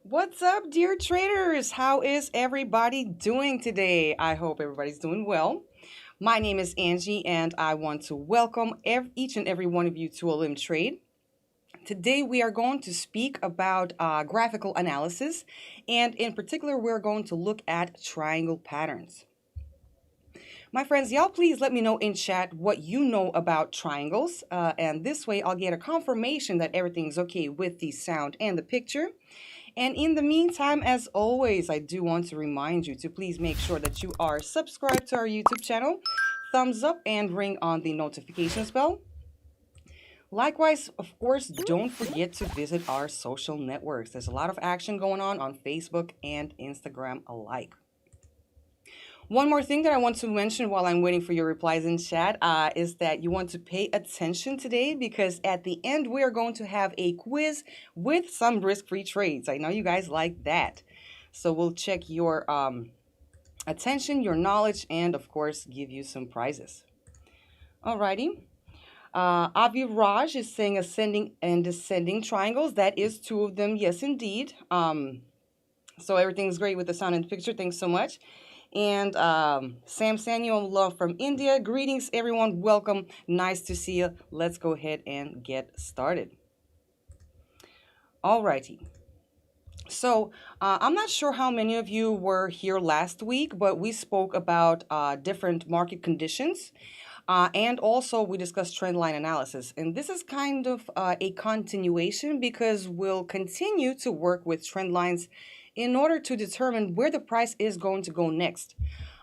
What's up, dear traders? How is everybody doing today? I hope everybody's doing well. My name is Angie, and I want to welcome each and every one of you to Olymp Trade. Today, we are going to speak about graphical analysis, and in particular, we're going to look at triangle patterns. My friends, y'all please let me know in chat what you know about triangles, and this way I'll get a confirmation that everything's okay with the sound and the picture. And in the meantime, as always, I do want to remind you to please make sure that you are subscribed to our YouTube channel, thumbs up, and ring on the notifications bell. Likewise, of course, don't forget to visit our social networks. There's a lot of action going on Facebook and Instagram alike. One more thing that I want to mention while I'm waiting for your replies in chat is that you want to pay attention today because at the end we are going to have a quiz with some risk-free trades. I know you guys like that. So we'll check your attention, your knowledge, and of course give you some prizes. Alrighty. Avi is saying ascending and descending triangles. That is two of them. Yes, indeed. So everything's great with the sound and the picture. Thanks so much. And Sam Samuel Love from India. Greetings, everyone. Welcome. Nice to see you. Let's go ahead and get started. Alrighty. So I'm not sure how many of you were here last week, but we spoke about different market conditions. And also we discussed trend line analysis. And this is kind of a continuation because we'll continue to work with trend lines in order to determine where the price is going to go next.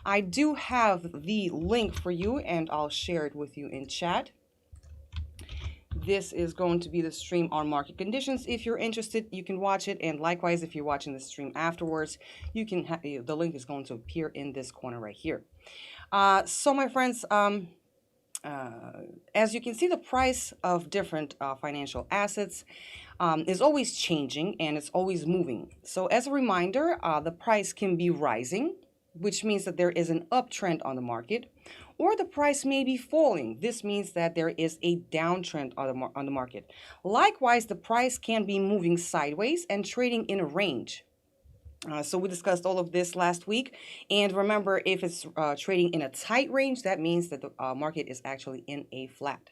I do have the link for you and I'll share it with you in chat. This is going to be the stream on market conditions. If you're interested, you can watch it. And likewise, if you're watching the stream afterwards, you can have the link is going to appear in this corner right here. So my friends, as you can see, the price of different financial assets is always changing and it's always moving. So as a reminder, the price can be rising, which means that there is an uptrend on the market, or the price may be falling. This means that there is a downtrend on the market. Likewise, the price can be moving sideways and trading in a range. So we discussed all of this last week. And remember, if it's trading in a tight range, that means that the market is actually in a flat.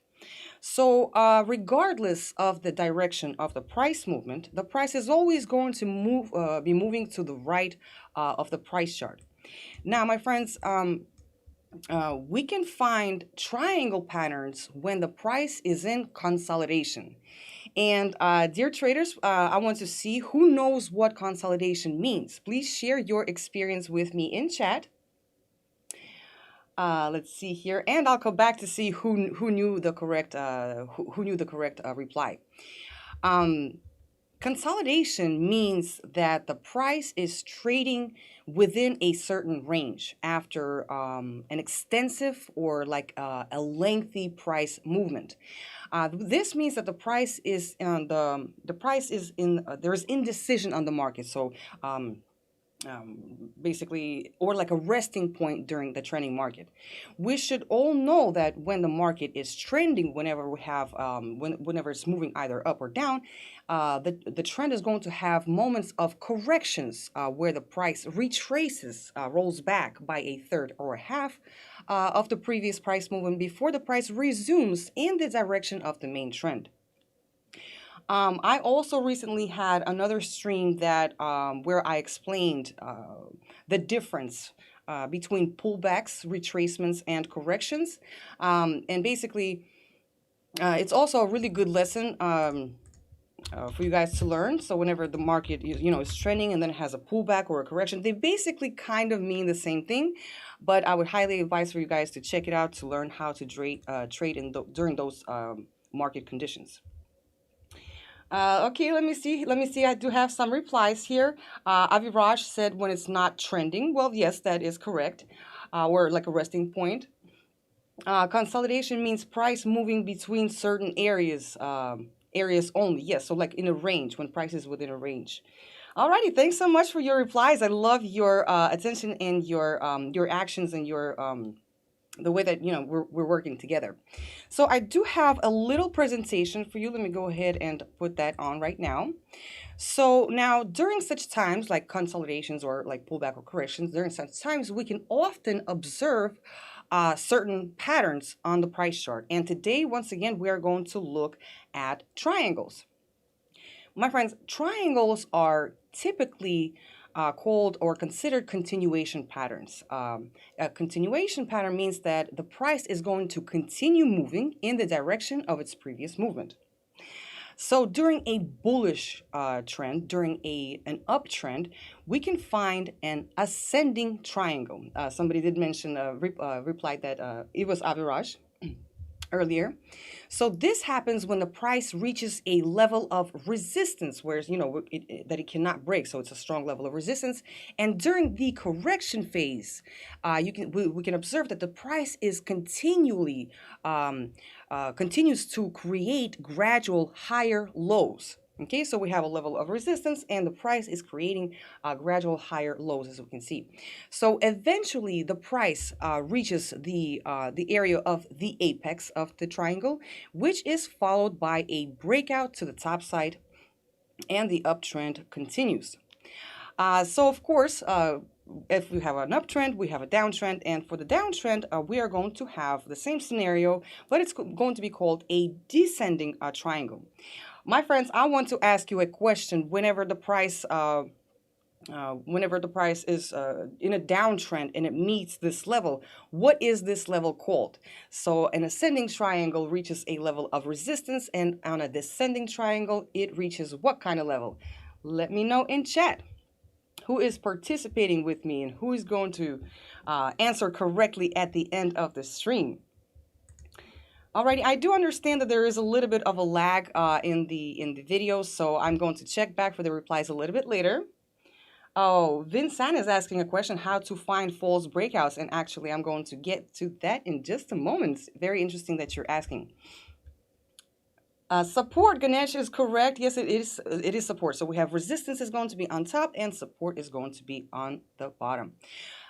So regardless of the direction of the price movement, the price is always going to be moving to the right of the price chart. Now, my friends, we can find triangle patterns when the price is in consolidation. And dear traders, I want to see who knows what consolidation means. Please share your experience with me in chat. Let's see here, and I'll come back to see who knew the correct reply. Consolidation means that the price is trading within a certain range after an extensive or like a lengthy price movement. This means that the price is there's indecision on the market. So basically, or like a resting point during the trending market. We should all know that when the market is trending, whenever we have, whenever it's moving either up or down, the trend is going to have moments of corrections where the price retraces, rolls back by a third or a half of the previous price movement before the price resumes in the direction of the main trend. I also recently had another stream that where I explained the difference between pullbacks, retracements, and corrections. And basically, it's also a really good lesson for you guys to learn. So whenever the market is trending and then it has a pullback or a correction, they basically kind of mean the same thing. But I would highly advise for you guys to check it out to learn how to trade during those market conditions. Okay, let me see. I do have some replies here. Aviraj said when it's not trending. Well, yes, that is correct. Or like a resting point. Consolidation means price moving between certain areas only. Yes, so like in a range, when price is within a range. Alrighty, thanks so much for your replies. I love your attention and your actions and your the way that we're working together. So I do have a little presentation for you. Let me go ahead and put that on right now. So now during such times like consolidations or like pullback or corrections, during such times we can often observe certain patterns on the price chart. And today, once again, we are going to look at triangles. My friends, triangles are typically called or considered continuation patterns. A continuation pattern means that the price is going to continue moving in the direction of its previous movement. So during a bullish trend, during an uptrend, we can find an ascending triangle. Somebody did mention, replied that it was Aviraj earlier. So this happens when the price reaches a level of resistance, whereas that it cannot break. So it's a strong level of resistance. And during the correction phase, we can observe that the price is continues to create gradual higher lows. Okay, so we have a level of resistance and the price is creating gradual higher lows, as we can see. So eventually the price reaches the area of the apex of the triangle, which is followed by a breakout to the top side, and the uptrend continues. So of course, if we have an uptrend, we have a downtrend, and for the downtrend, we are going to have the same scenario, but it's going to be called a descending triangle. My friends, I want to ask you a question. Whenever the price is in a downtrend and it meets this level, what is this level called? So an ascending triangle reaches a level of resistance, and on a descending triangle, it reaches what kind of level? Let me know in chat who is participating with me and who is going to answer correctly at the end of the stream. Alrighty, I do understand that there is a little bit of a lag in the video, so I'm going to check back for the replies a little bit later. Oh, Vincent is asking a question, how to find false breakouts, and actually I'm going to get to that in just a moment. It's very interesting that you're asking. Support, Ganesh, is correct. Yes, it is support. So we have resistance is going to be on top and support is going to be on the bottom.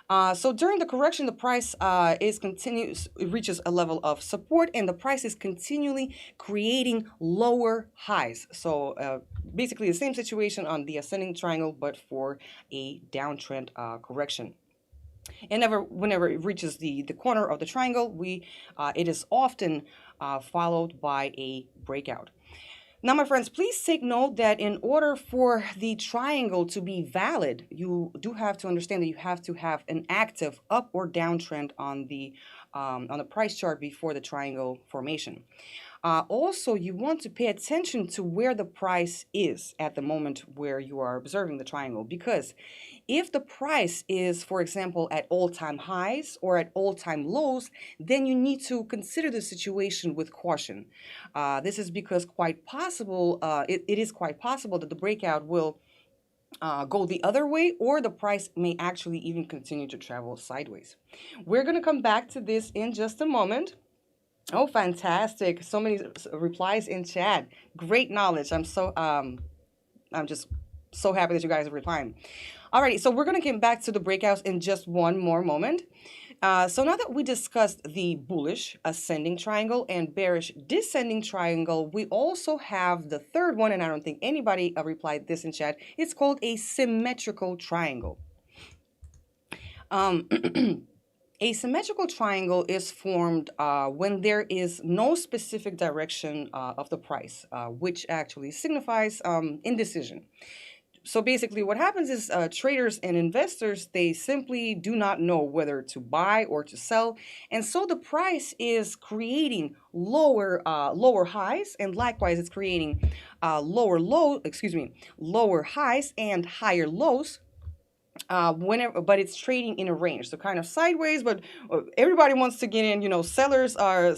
So during the correction, the price it reaches a level of support, and the price is continually creating lower highs. So basically the same situation on the ascending triangle, but for a downtrend correction. And whenever it reaches the corner of the triangle, it is often followed by a breakout. Now, my friends, please take note that in order for the triangle to be valid, you do have to understand that you have to have an active up or downtrend on the price chart before the triangle formation. Also, you want to pay attention to where the price is at the moment where you are observing the triangle, because if the price is, for example, at all-time highs or at all-time lows, then you need to consider the situation with caution. This is because it is quite possible that the breakout will go the other way, or the price may actually even continue to travel sideways. We're going to come back to this in just a moment. Oh, fantastic. So many replies in chat. Great knowledge. I'm just so happy that you guys are replying. Alrighty, so we're going to get back to the breakouts in just one more moment. So now that we discussed the bullish ascending triangle and bearish descending triangle, we also have the third one, and I don't think anybody replied this in chat. It's called a symmetrical triangle. A symmetrical triangle is formed when there is no specific direction of the price, which actually signifies indecision. So basically what happens is traders and investors, they simply do not know whether to buy or to sell. And so the price is creating lower highs, and likewise it's creating lower highs and higher lows. But it's trading in a range, so kind of sideways, but everybody wants to get in. Sellers are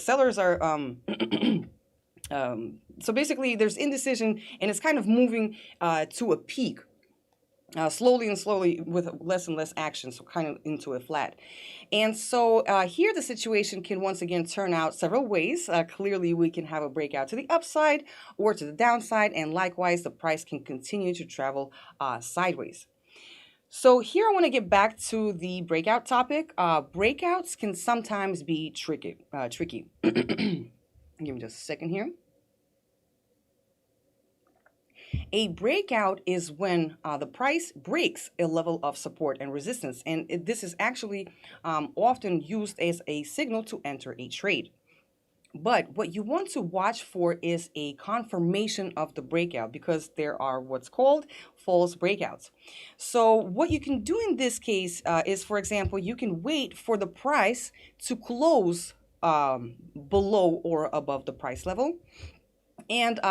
so basically there's indecision, and it's kind of moving to a peak slowly with less and less action, so kind of into a flat. And so here the situation can once again turn out several ways. Clearly we can have a breakout to the upside or to the downside, and likewise the price can continue to travel sideways. So here I want to get back to the breakout topic. Breakouts can sometimes be tricky. Give me just a second here. A breakout is when the price breaks a level of support and resistance, and this is actually often used as a signal to enter a trade. But what you want to watch for is a confirmation of the breakout, because there are what's called false breakouts. So what you can do in this case is, for example, you can wait for the price to close below or above the price level. And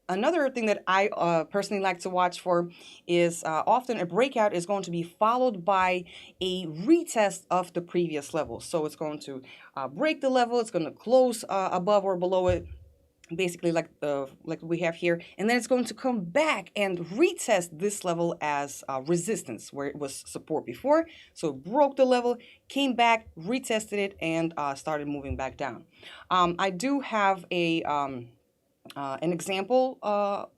another thing that I personally like to watch for is often a breakout is going to be followed by a retest of the previous level. So it's going to break the level, it's going to close above or below it, basically like we have here, and then it's going to come back and retest this level as resistance where it was support before. So it broke the level, came back, retested it, and started moving back down. I do have an example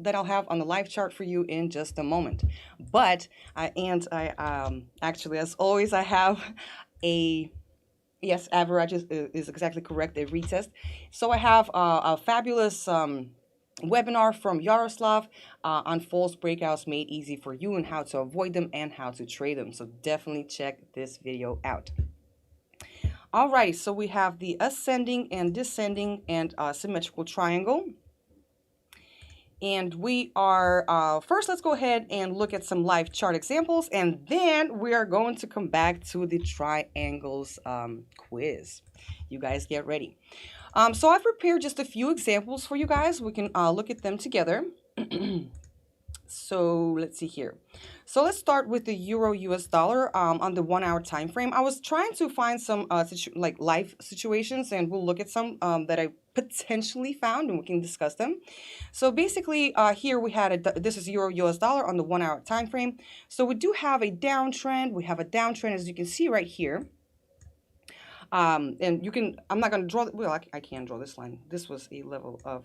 that I'll have on the live chart for you in just a moment. But actually, as always, I have a, yes, average is exactly correct, a retest. So I have a fabulous webinar from Yaroslav on false breakouts made easy for you, and how to avoid them and how to trade them. So definitely check this video out. All right, so we have the ascending and descending and symmetrical triangle. And we are, first, let's go ahead and look at some live chart examples, and then we are going to come back to the triangles quiz. You guys get ready. So I've prepared just a few examples for you guys. We can look at them together. So let's see here. So let's start with the Euro US dollar on the 1 hour time frame. I was trying to find some like live situations, and we'll look at some that I potentially found, and we can discuss them. So basically here we had this is Euro US dollar on the 1 hour time frame. So we do have a downtrend. We have a downtrend, as you can see right here. And you can, I'm not going to draw, well, I can draw this line. This was a level of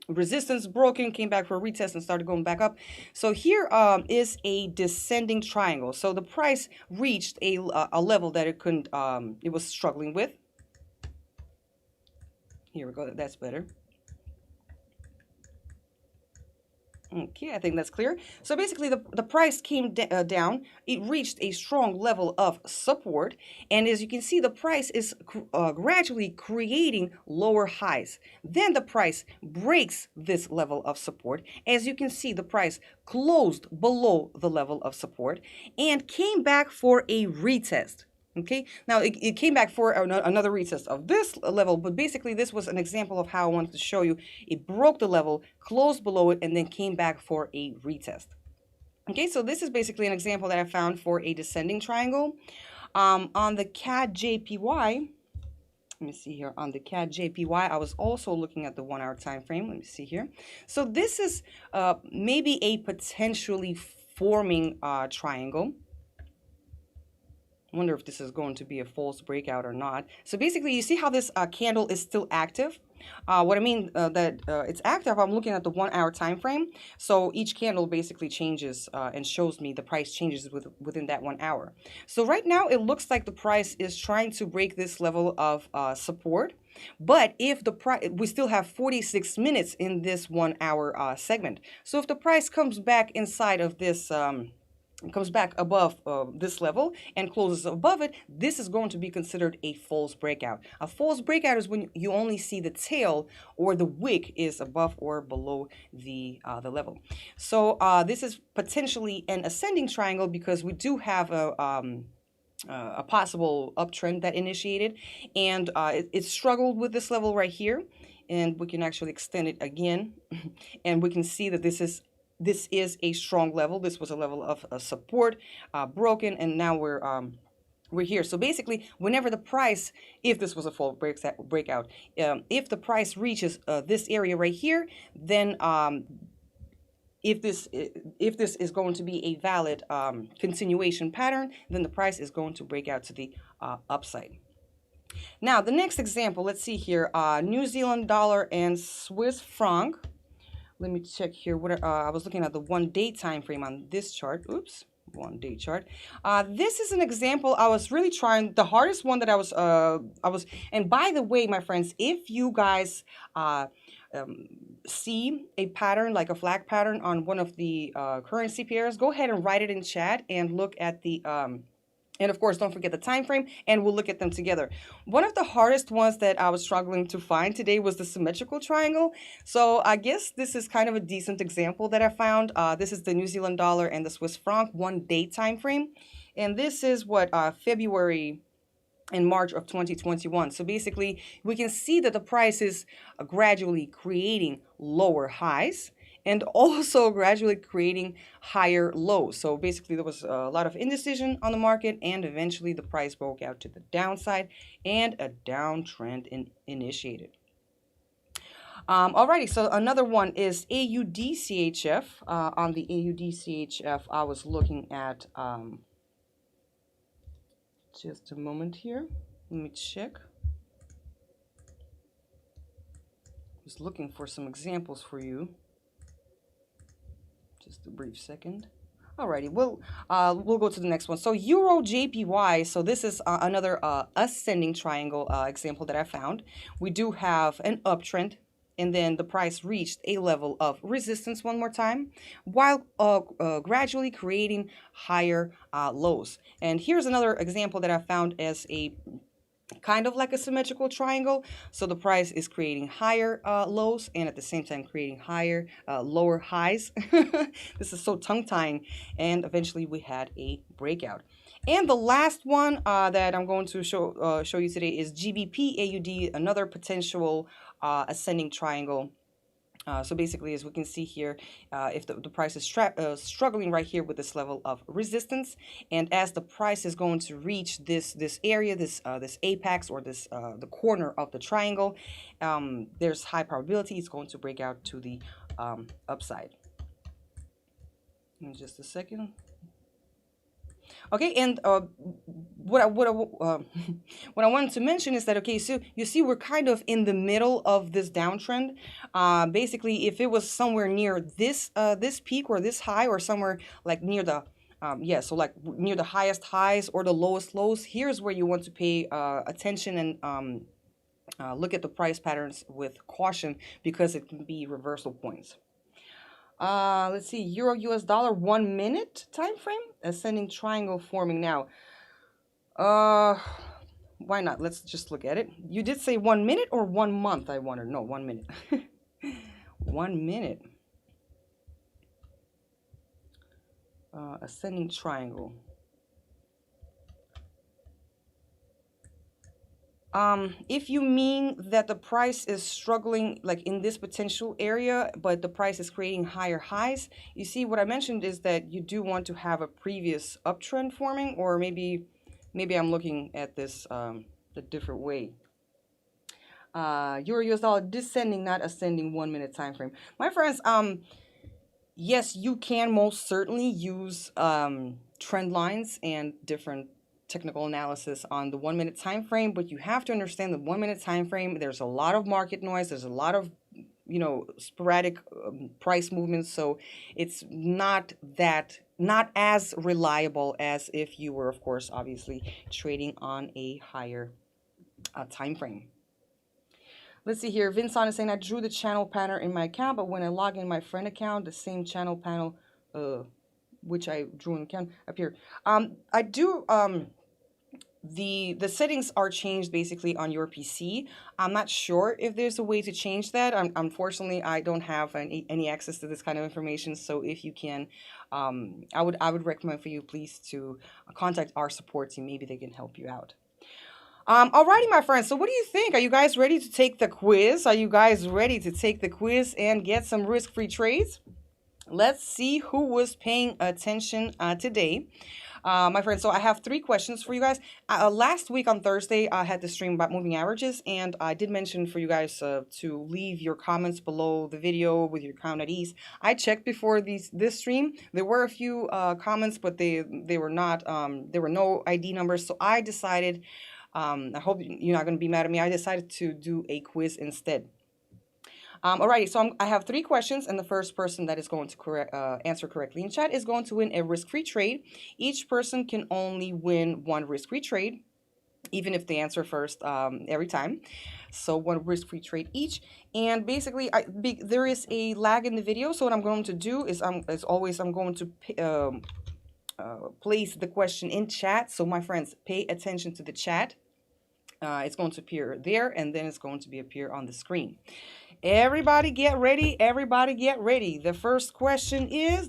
resistance, broken, came back for a retest and started going back up. So here is a descending triangle. So the price reached a level that it couldn't, it was struggling with. Here we go, that's better. Okay, I think that's clear. So basically the price came down. It reached a strong level of support. And as you can see, the price is gradually creating lower highs. Then the price breaks this level of support. As you can see, the price closed below the level of support and came back for a retest. Okay, now it came back for another retest of this level, but basically this was an example of how I wanted to show you. It broke the level, closed below it, and then came back for a retest. Okay, so this is basically an example that I found for a descending triangle. On the CAD JPY, let me see here, on the CAD JPY, I was also looking at the 1 hour time frame. Let me see here. So this is maybe a potentially forming triangle. I wonder if this is going to be a false breakout or not. So basically, you see how this candle is still active? What I mean that it's active, I'm looking at the 1 hour time frame. So each candle basically changes and shows me the price changes within that 1 hour. So right now, it looks like the price is trying to break this level of support. But if the price, we still have 46 minutes in this 1 hour segment. So if the price comes back inside of this comes back above this level and closes above it, this is going to be considered a false breakout. A false breakout is when you only see the tail or the wick is above or below the level. So this is potentially an ascending triangle because we do have a possible uptrend that initiated, and it struggled with this level right here, and we can actually extend it again and we can see that this is a strong level. This was a level of support, broken, and now we're here. So basically, whenever the price, if this was a full breakout, if the price reaches this area right here, then if this is going to be a valid continuation pattern, then the price is going to break out to the upside. Now, the next example, let's see here, New Zealand dollar and Swiss franc. Let me check here. What I was looking at the 1 day time frame on this chart. Oops, 1 day chart. This is an example. I was really trying. The hardest one that I was. And by the way, my friends, if you guys um, see a pattern like a flag pattern on one of the currency pairs, go ahead and write it in chat and look at the and of course, don't forget the time frame, and we'll look at them together. One of the hardest ones that I was struggling to find today was the symmetrical triangle. So I guess this is kind of a decent example that I found. This is the New Zealand dollar and the Swiss franc 1 day time frame. And this is what February in March of 2021. So basically, we can see that the price is gradually creating lower highs and also gradually creating higher lows. So basically, there was a lot of indecision on the market, and eventually the price broke out to the downside and a downtrend initiated. Alrighty, so another one is AUDCHF. On the AUDCHF, I was looking at just a moment here. Let me check. Just looking for some examples for you. Just a brief second. Alrighty, we'll go to the next one. So Euro JPY. So this is another ascending triangle example that I found. We do have an uptrend, and then the price reached a level of resistance one more time, while gradually creating higher lows. And here's another example that I found as a kind of like a symmetrical triangle. So the price is creating higher lows and at the same time creating higher lower highs. This is so tongue-tying. And eventually we had a breakout. And the last one that I'm going to show you today is GBP AUD, another potential ascending triangle. So basically, as we can see here, if the price is struggling right here with this level of resistance, and as the price is going to reach this area, this apex, or this the corner of the triangle, there's high probability it's going to break out to the upside. In just a second. Okay, and what I what I wanted to mention is that, okay, so you see we're kind of in the middle of this downtrend. Basically, if it was somewhere near this this peak or this high, or somewhere like near the so like near the highest highs or the lowest lows, here's where you want to pay attention and look at the price patterns with caution, because it can be reversal points. Let's see, Euro US dollar 1 minute time frame, ascending triangle forming now. Why not? Let's just look at it. You did say 1 minute or 1 month? I wonder. No, 1 minute. 1 minute. Ascending triangle. If you mean that the price is struggling like in this potential area, but the price is creating higher highs, you see what I mentioned is that you do want to have a previous uptrend forming, or maybe I'm looking at this a different way. Euro US dollar descending, not ascending, 1 minute time frame. My friends, yes, you can most certainly use trend lines and different technical analysis on the 1 minute time frame, but you have to understand the 1 minute time frame. There's a lot of market noise. There's a lot of sporadic price movements. So it's not as reliable as if you were, of course, obviously trading on a higher time frame. Let's see here. Vincent is saying, I drew the channel pattern in my account, but when I log in my friend account, the same channel panel, which I drew in account, appear. I do. The settings are changed basically on your PC. I'm not sure if there's a way to change that. Unfortunately, I don't have any access to this kind of information. So if you can, I would recommend for you, please, to contact our support team. Maybe they can help you out. Alrighty, my friends. So what do you think? Are you guys ready to take the quiz? Are you guys ready to take the quiz and get some risk-free trades? Let's see who was paying attention today. My friends, so I have 3 questions for you guys. Last week on Thursday, I had the stream about moving averages, and I did mention for you guys to leave your comments below the video with your count at ease. I checked before this stream. There were a few comments, but they were not, there were no ID numbers, so I decided, I hope you're not going to be mad at me, I decided to do a quiz instead. Alrighty, so I have three questions, and the first person that is going to answer correctly in chat is going to win a risk-free trade. Each person can only win one risk-free trade, even if they answer first every time. So one risk-free trade each. And basically, there is a lag in the video. So what I'm going to do is, as always, I'm going to place the question in chat. So my friends, pay attention to the chat. It's going to appear there, and then it's going to appear on the screen. Everybody get ready. Everybody get ready. The first question is,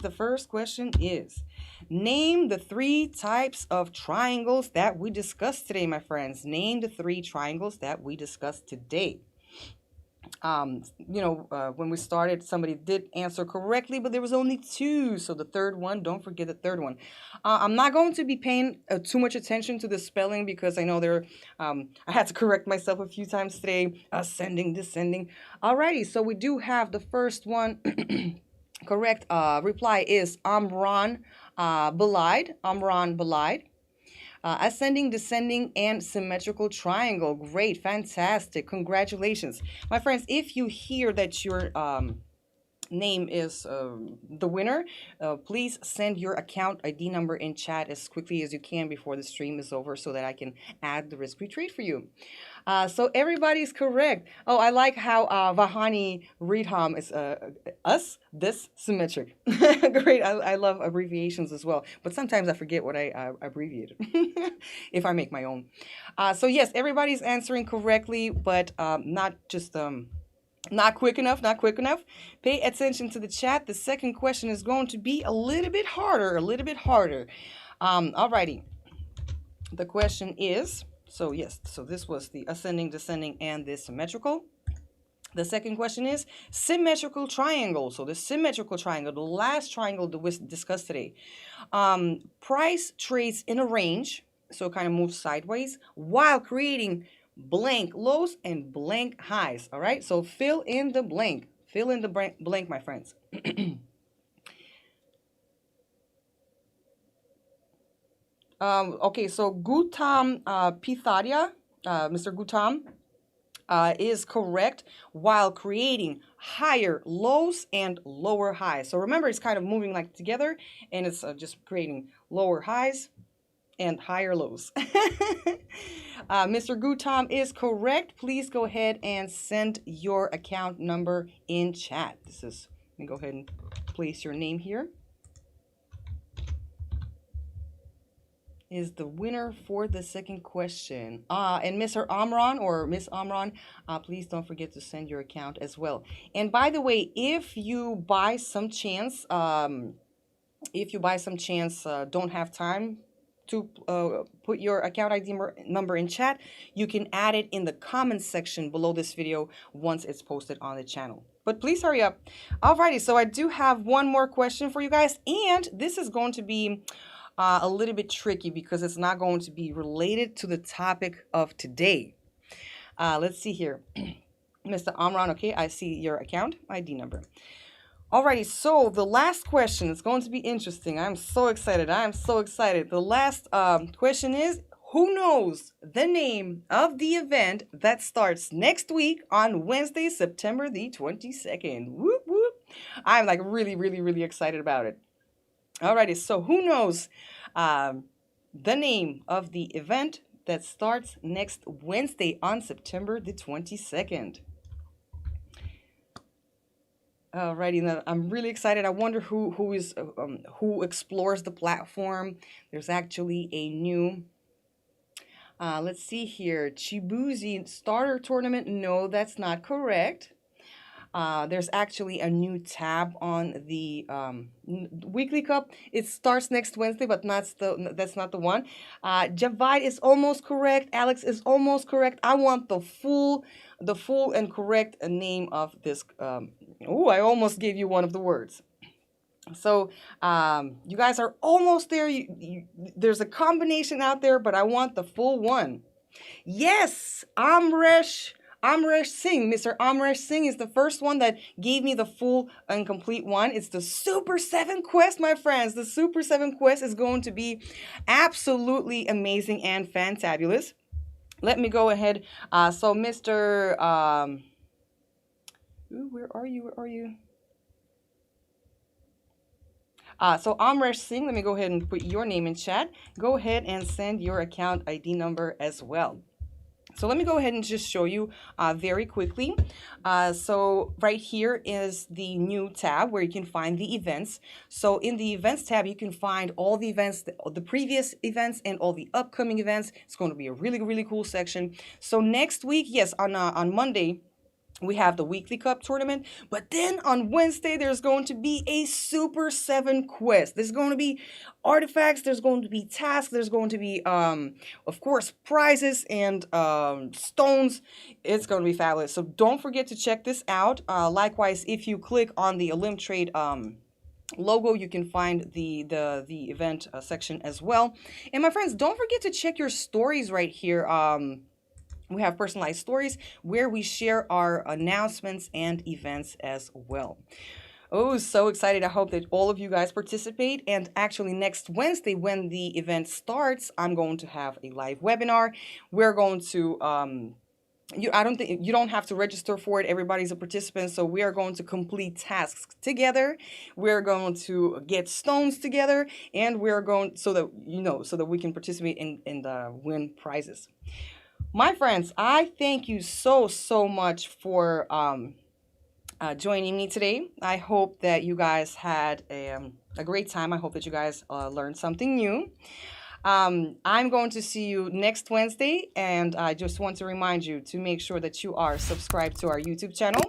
name the three types of triangles that we discussed today, my friends. Name the three triangles that we discussed today. When we started, somebody did answer correctly, but there was only two. So the third one, don't forget the third one. I'm not going to be paying too much attention to the spelling because I know I had to correct myself a few times today. Ascending, descending. Alrighty, so we do have the first one. Correct reply is Amran Balide. Amran Balide. Ascending, descending, and symmetrical triangle. Great, fantastic, congratulations. My friends, if you hear that your name is the winner, please send your account ID number in chat as quickly as you can before the stream is over so that I can add the risk-free trade for you. So everybody's correct. Oh, I like how Vahani Reedham is us, this, symmetric. Great. I love abbreviations as well. But sometimes I forget what I abbreviated if I make my own. So yes, everybody's answering correctly, but not just not quick enough, not quick enough. Pay attention to the chat. The second question is going to be a little bit harder, Alrighty. The question is, so yes, so this was the ascending, descending, and the symmetrical. The second question is symmetrical triangle. So the symmetrical triangle, the last triangle that we discussed today. Price trades in a range, so it kind of moves sideways, while creating blank lows and blank highs. All right, so fill in the blank. Fill in the blank, my friends. Okay, so Gautam Pitharia, Mr. Gautam, is correct while creating higher lows and lower highs. So remember, it's kind of moving like together, and it's just creating lower highs and higher lows. Mr. Gautam is correct. Please go ahead and send your account number in chat. Let me go ahead and place your name here. Is the winner for the second question. And Mr. Amran or Miss Amran, please don't forget to send your account as well. And by the way, if you by some chance, don't have time to put your account ID number in chat, you can add it in the comments section below this video once it's posted on the channel. But please hurry up. Alrighty, so I do have one more question for you guys, and this is going to be a little bit tricky because it's not going to be related to the topic of today. Let's see here. Mr. Amran, okay, I see your account ID number. Alrighty, so the last question is going to be interesting. I'm so excited. The last question is, who knows the name of the event that starts next week on Wednesday, September the 22nd? Whoop, whoop. I'm like really excited about it. Alrighty, so who knows the name of the event that starts next Wednesday on September the 22nd? Alrighty, now I'm really excited. I wonder who explores the platform. There's actually a new, let's see here, Chibuzi starter tournament. No, that's not correct. There's actually a new tab on the weekly cup. It starts next Wednesday, but that's not the one. Javad is almost correct. Alex is almost correct. I want the full and correct name of this. Oh, I almost gave you one of the words. So you guys are almost there. There's a combination out there, but I want the full one. Yes, Amresh Singh. Mr. Amresh Singh is the first one that gave me the full and complete one. It's the Super 7 quest, my friends. The Super 7 quest is going to be absolutely amazing and fantabulous. Let me go ahead. So Mr. Ooh, where are you? Where are you? So Amresh Singh, let me go ahead and put your name in chat. Go ahead and send your account ID number as well. So let me go ahead and just show you very quickly. So right here is the new tab where you can find the events. So in the events tab, you can find all the events, the previous events and all the upcoming events. It's going to be a really, really cool section. So next week, yes, on Monday, we have the weekly cup tournament, but then on Wednesday there's going to be a Super 7 quest. There's going to be artifacts, there's going to be tasks, there's going to be of course prizes and stones. It's going to be fabulous, so don't forget to check this out. Likewise, if you click on the Olymp Trade logo, you can find the event section as well. And my friends, don't forget to check your stories right here. We have personalized stories where we share our announcements and events as well. Oh, so excited. I hope that all of you guys participate. And actually, next Wednesday, when the event starts, I'm going to have a live webinar. We're going to, I don't think you don't have to register for it. Everybody's a participant. So we are going to complete tasks together. We're going to get stones together, and we're going so that, so that we can participate in the win prizes. My friends, I thank you so much for joining me today. I hope that you guys had a great time. I hope that you guys learned something new. I'm going to see you next Wednesday, and I just want to remind you to make sure that you are subscribed to our YouTube channel.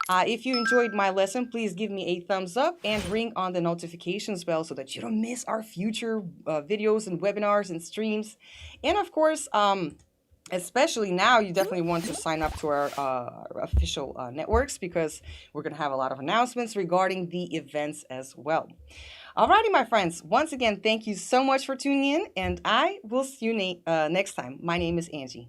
If you enjoyed my lesson, please give me a thumbs up and ring on the notifications bell so that you don't miss our future videos and webinars and streams. And of course, especially now, you definitely want to sign up to our official networks, because we're going to have a lot of announcements regarding the events as well. Alrighty, my friends. Once again, thank you so much for tuning in, and I will see you next time. My name is Angie.